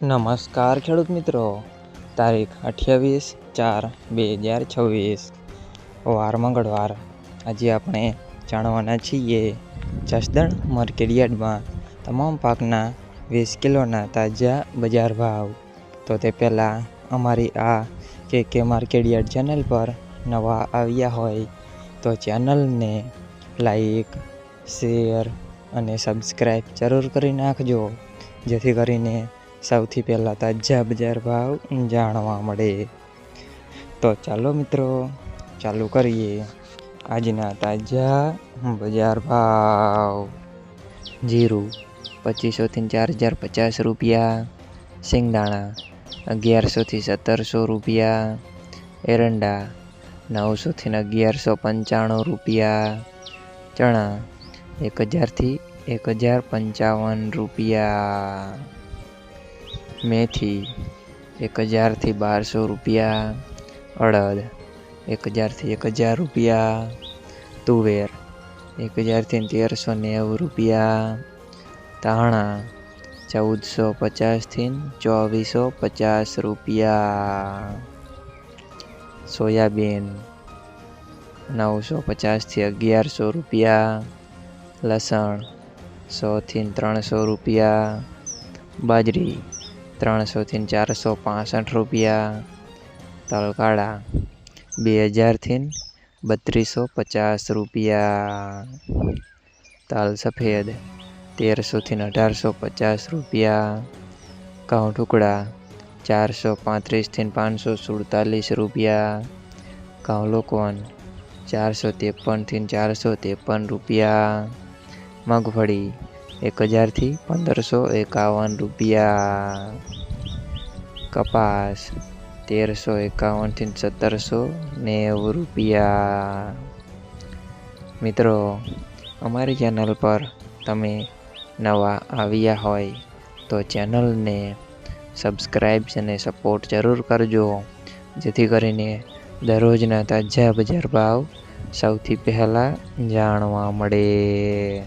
નમસ્કાર ખેડૂત મિત્રો, તારીખ 28/4/2026 વાર મંગળવાર। આજે આપણે જાણવાના છીએ જસદણ માર્કેટયાર્ડમાં તમામ પાકના 20 કિલોના તાજા બજાર ભાવ। તો તે પહેલાં અમારી આ કે માર્કેટયાર્ડ ચેનલ પર નવા આવ્યા હોય તો ચેનલને લાઈક, શેર અને સબસ્ક્રાઈબ જરૂર કરી નાખજો, જેથી કરીને સૌથી પહેલાં તાજા બજાર ભાવ જાણવા મળે। તો ચાલો મિત્રો, ચાલુ કરીએ આજના તાજા બજાર ભાવ। જીરું 2500 થી 4050 રૂપિયા, સિંગદાણા 1100 થી 1700 રૂપિયા, એરંડા 900 થી 1195 રૂપિયા, ચણા 1000 થી 1055 રૂપિયા, મેથી 1000 થી 1200 રૂપિયા, અડદ 1000 થી 1000 રૂપિયા, તુવેર 1000 થી 1390 રૂપિયા, ધાણા 1450 થી 2450 રૂપિયા, સોયાબીન 950 થી 1100 રૂપિયા, લસણ 100 થી 300 રૂપિયા, બાજરી 300 થી 465 રૂપિયા, તલ કાળા 2000 થી 3250 રૂપિયા, તલ સફેદ 1300 થી 1850 રૂપિયા, ઘઉં ટુકડા 435 થી 547 રૂપિયા, ઘઉં લોકવન 453 થી 453 રૂપિયા, મગફળી 1000 થી 1551 રૂપિયા, કપાસ 1351 થી 1790 રૂપિયા। મિત્રો, અમારી ચેનલ પર તમે નવા આવ્યા હોય તો ચેનલને સબસ્ક્રાઈબ અને સપોર્ટ જરૂર કરજો, જેથી કરીને દરરોજના તાજા બજાર ભાવ સૌથી પહેલાં જાણવા મળે।